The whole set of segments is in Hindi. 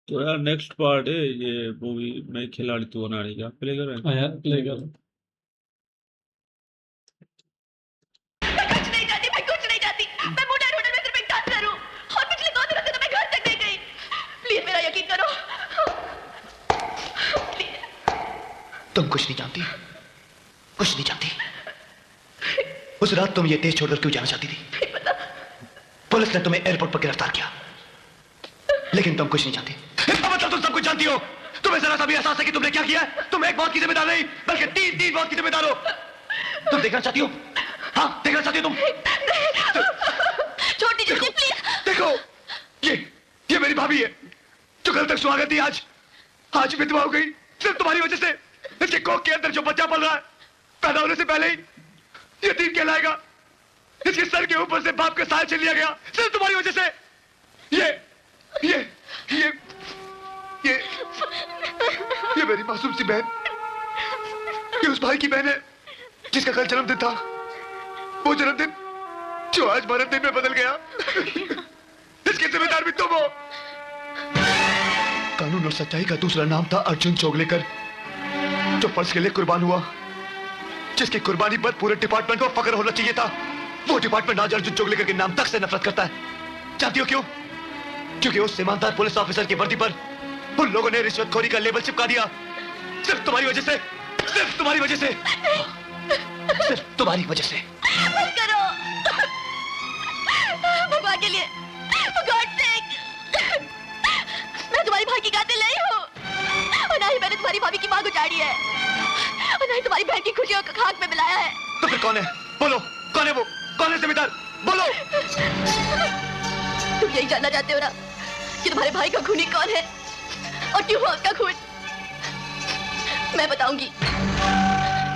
तो यार नेक्स्ट पार्ट है ये मूवी में खिलाड़ी तू अनाड़ी का प्ले कर रहे हैं। हाँ यार प्ले कर। मैं कुछ नहीं चाहती, मैं कुछ नहीं चाहती। मैं मोटर होटल में सिर्फ एक डांसर हूँ और पिछले 2 दिनों से तो मैं घर तक नहीं गई। प्लीज मेरा यकीन करो। प्लीज। तुम कुछ नहीं जानती, कुछ नहीं जानती। उस रात तुम ये देश छोड़कर क्यों जाना चाहती थी? पुलिस ने तुम्हें एयरपोर्ट पर गिरफ्तार किया, लेकिन तुम कुछ नहीं जानती। इसका मतलब तुम सब कुछ जानती हो। तुम्हें जरा सा भी एहसास है कि तुमने क्या किया है? तुम एक मौत की जिम्मेदार नहीं, बल्कि 3 मौत की जिम्मेदार हो। तुम देखना चाहती हो? हाँ, देखना चाहती हो तुम? छोड़ दीजिए मुझे प्लीज। देखो, ये मेरी भाभी है जो कल तक सुहागन थी, आज विधवा हो गई सिर्फ तुम्हारी वजह से। इसके कोख के अंदर जो बच्चा पल रहा है, पैदा होने से पहले ही यतीम कहलाएगा। इसके सर के ऊपर से बाप का साया छीन लिया गया सिर्फ तुम्हारी वजह से। ये मेरी मासूम सी बहन, ये उस भाई की बहन है जिसका कल जन्मदिन था। वो जन्मदिन जो आज मरण दिन में बदल गया, इसके जिम्मेदार भी तुम हो। कानून और सच्चाई का दूसरा नाम था अर्जुन चोगलेकर, जो फर्ज के लिए कुर्बान हुआ, जिसकी कुर्बानी पर पूरे डिपार्टमेंट को फख्र होना चाहिए था। वो डिपार्टमेंट आज अर्जुन चोगलेकर के नाम तक से नफरत करता है। जानती हो क्यों? क्योंकि उस ईमानदार पुलिस ऑफिसर की वर्दी पर उन लोगों ने रिश्वतखोरी का लेबल चिपका दिया। सिर्फ तुम्हारी वजह से, सिर्फ तुम्हारी वजह से, सिर्फ तुम्हारी वजह से। मत करो भगवान के लिए, for God's sake। मैं तुम्हारी भाई की कातिल नहीं हूँ, और ना ही मैंने तुम्हारी भाभी की मांग उजाड़ी है, और ना ही तुम्हारी बहन की खुशियों को खाक में मिलाया है। तो फिर कौन है? बोलो, कौन है वो? कौन है जिम्मेदार? बोलो। तुम यही जानना चाहते हो ना कि तुम्हारे भाई का खूनी कौन है और क्यों हुआ उसका खून? मैं बताऊंगी,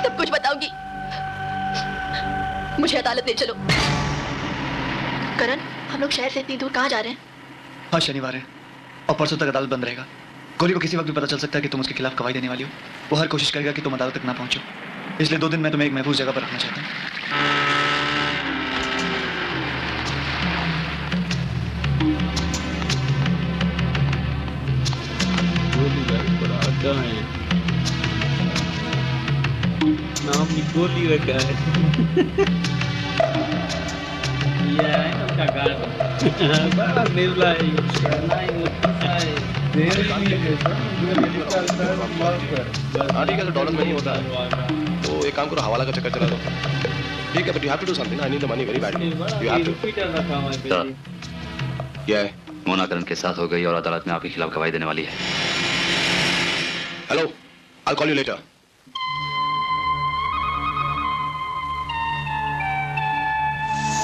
सब कुछ बताऊंगी। मुझे अदालत ले चलो। करण, हम लोग शहर से इतनी दूर कहाँ जा रहे हैं? हाँ, शनिवार है और परसों तक अदालत बंद रहेगा। गोली को किसी वक्त भी पता चल सकता है कि तुम उसके खिलाफ गवाही देने वाली हो। वो हर कोशिश करेगा कि तुम अदालत तक ना पहुंचो। इसलिए 2 दिन मैं तुम्हें एक महफूज जगह पर रखना चाहता हूँ। गोली भाई बड़ा अड्डा है, नाम ही गोली रखा है। ये है ना उसका गार्ड। बड़ा निर्ला है ये, शर्मा है, मुस्सा है। आधी का तो डॉलर में नहीं होता है, तो एक काम करो, हवाला का चक्कर चला दो। ठीक है, but you have to do something. I need the money very badly. You have to. ये मोना करण के साथ हो गई और अदालत में आपके खिलाफ गवाही देने वाली है। Hello, I call you later.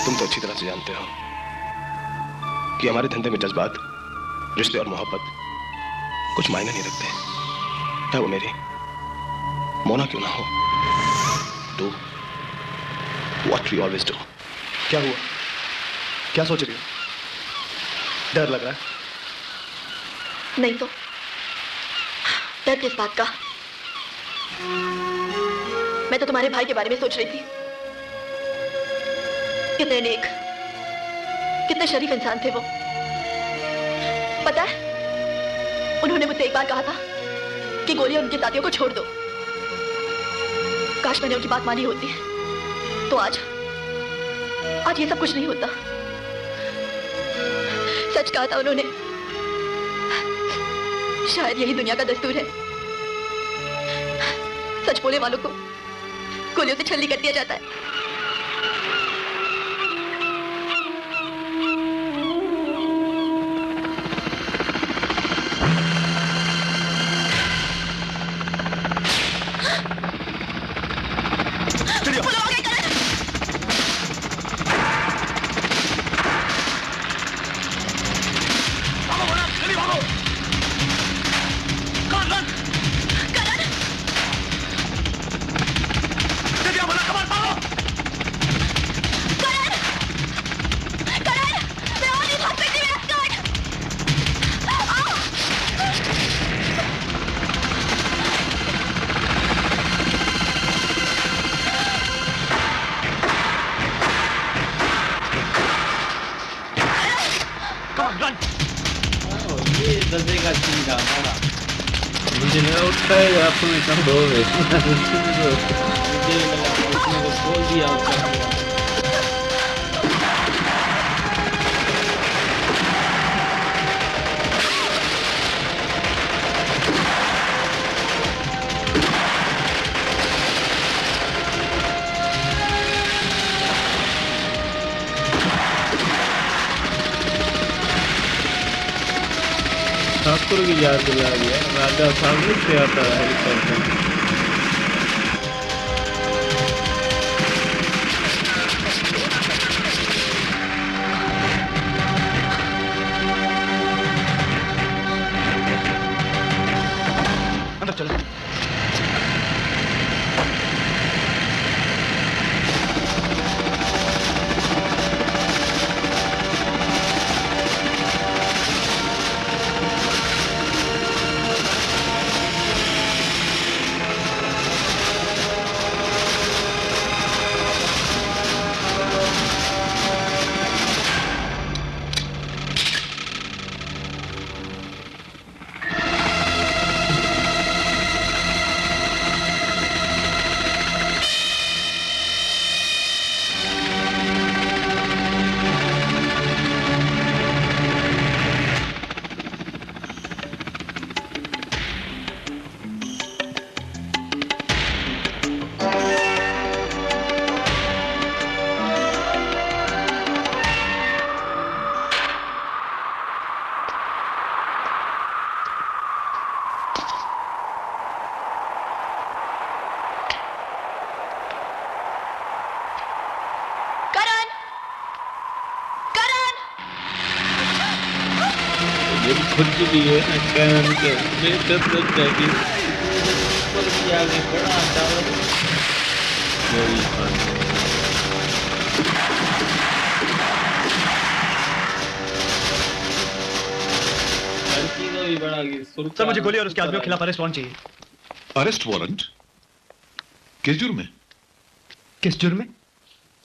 तुम तो अच्छी तरह से जानते हो कि हमारे धंधे में जज्बात, रिश्ते और मोहब्बत कुछ मायने नहीं रखते। है वो मेरी मोना क्यों ना हो। Do what we always do. क्या हुआ? क्या सोच रही हो? डर लग रहा है? नहीं तो डर किस बात का? मैं तो तुम्हारे भाई के बारे में सोच रही थी। कितने नेक, कितने शरीफ इंसान थे वो। पता है, उन्होंने मुझसे एक बार कहा था कि गोली और उनके साथियों को छोड़ दो। काश मैंने उनकी बात मानी होती, तो आज ये सब कुछ नहीं होता। सच कहा था उन्होंने। शायद यही दुनिया का दस्तूर है, सच बोलने वालों को गोलियों से छलनी कर दिया जाता है। Come on, follow! दर्जे का सीन था हमारा। मुझे लगा उठता है आपको में कम हो गए मुझे लगा उसने वो खोल दिया उसका पूरा। ठाकुर की याद दिला दिया राजा सामने से आता है हेलीकॉप्टर अंदर चलो। करण करण ये खुद के लिए करण के बेहतर लग जाएगी ऊपर भी आगे बढ़ा टावर। कोई बात नहीं। हर चीज़ों भी बढ़ा गई सुरक्षा। सर मुझे गोली और उसके आदमियों के खिलाफ अरेस्ट वारंट चाहिए। Arrest warrant? किस जुर्म में? किस जुर्म में?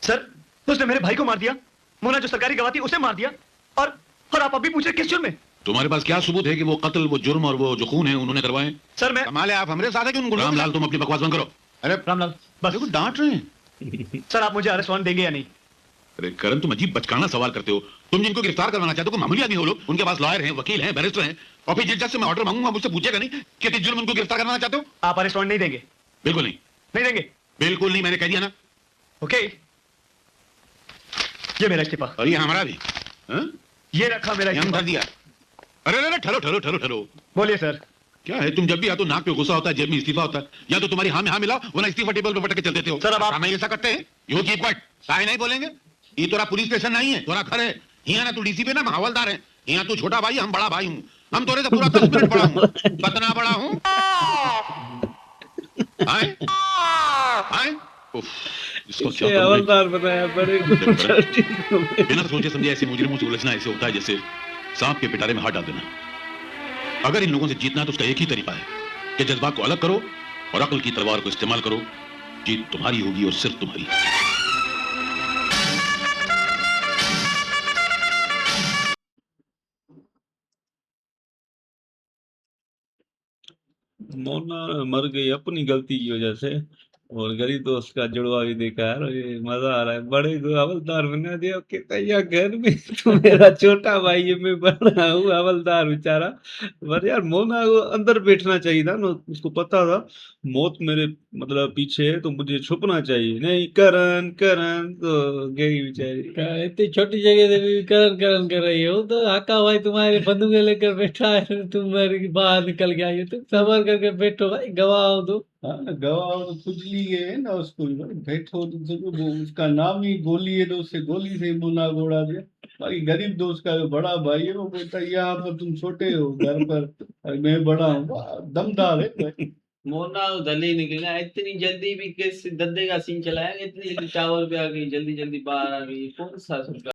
सर उसने मेरे भाई को मार दिया, मोना जो सरकारी गवाह थी उसे मार दिया, और आप अभी पूछ रहे किस जुर्म में? तुम्हारे पास क्या सबूत है कि वो कत्ल, वो जुर्म और वो जो खून है उन्होंने करवाए? सर मैं कमाल है, आप हमारे साथ है कि उनको रामलाल तुम अपनी बकवास बंद करो। अरे रामलाल बस देखो डांट रहे हैं। सर आप मुझे अरेस्ट वारंट देंगे या नहीं? अरे करण तुम अजीब बचकाना सवाल करते हो। तुम जिनको गिरफ्तार करवाना चाहते हो कोई मामूली आदमी हो लोग, उनके पास लॉयर हैं, वकील हैं, बैरिस्टर हैं, और फिर जिस जज से मैं ऑर्डर मांगूंगा मुझसे पूछेगा नहीं कि किस जुर्म उनको गिरफ्तार करवाना चाहते हो? आप अरेस्ट वारंट नहीं देंगे? बिल्कुल नहीं, नहीं देंगे? बिल्कुल नहीं, मैंने कह दिया ना। ओके ये मेरा इस्तीफा। और ये हमारा भी हाँ? ये रखा मेरा ये हम इस्तीफा। धर दिया। अरे अरे ठहरो ठहरो ठहरो ठहरो। बोलिए सर। क्या है, तुम जब भी या तो नाक पे गुस्सा होता है, जेब में इस्तीफा होता है, या तो तुम्हारी हाँ में हाँ मिलाओ, वरना इस्तीफा टेबल पे पटक के चल देते हो। सर, अब आप- हमें ऐसा करते हैं, यू कीप क्वाइट, साय नहीं बोलेंगे। ये तोरा पुलिस स्टेशन नहीं है, तोरा घर है। यहाँ ना तू डीसीपी ना, मैं हवलदार है। यहाँ तू छोटा भाई, हम बड़ा भाई हूँ। हम तोरे से पूरा 10 मिनट बड़ा हूँ। कितना बड़ा हूँ? आए? आए? उफ, इसको क्या इसे करूं मैं? हवलदार बनाया बड़े बिना सोचे समझे ऐसे मुजरिमों से उलझना ऐसे होता है जैसे सांप के पिटारे में हाथ डाल देना। अगर इन लोगों से जीतना है तो उसका एक ही तरीका है कि जज्बात को अलग करो और अक्ल की तलवार को इस्तेमाल करो। जीत तुम्हारी होगी और सिर्फ तुम्हारी। मोना मर गई अपनी गलती की वजह से, और गरीब दोस्त का जुड़वा भी देखा यार, ये मजा आ रहा है। बड़े को हवलदार बना दिया, कहता या घर में तू मेरा छोटा भाई है, मैं बड़ा हूँ हवलदार बेचारा। पर यार मोना को अंदर बैठना चाहिए था ना, उसको पता था मौत मेरे मतलब पीछे है तो मुझे छुपना चाहिए। नहीं करण करण तो गई बेचारी। इतनी छोटी जगह से भी करण करण कर रही हो, तो हाका भाई तुम्हारे बंदूकें लेकर बैठा है, तुम मेरे बाहर निकल के आई हो, तुम सबर करके बैठो भाई, गवाह हो तो। हाँ ना, गवाह तो खुजली गए ना उसको भी, भाई बैठो तो चलो, वो उसका नाम ही गोली है तो उससे गोली से मुन्ना गोड़ा दिया। बाकी गरीब दोस्त का जो बड़ा भाई है वो बोलता है यहाँ पर तुम छोटे हो, घर पर और मैं बड़ा हूँ। वाह, दमदार है भाई। मोना दली निकला, इतनी जल्दी भी कैसे दद्दे का सीन चलाया, इतनी जल्दी टावर पे आ गई, जल्दी जल्दी बाहर आ गई, कौन सा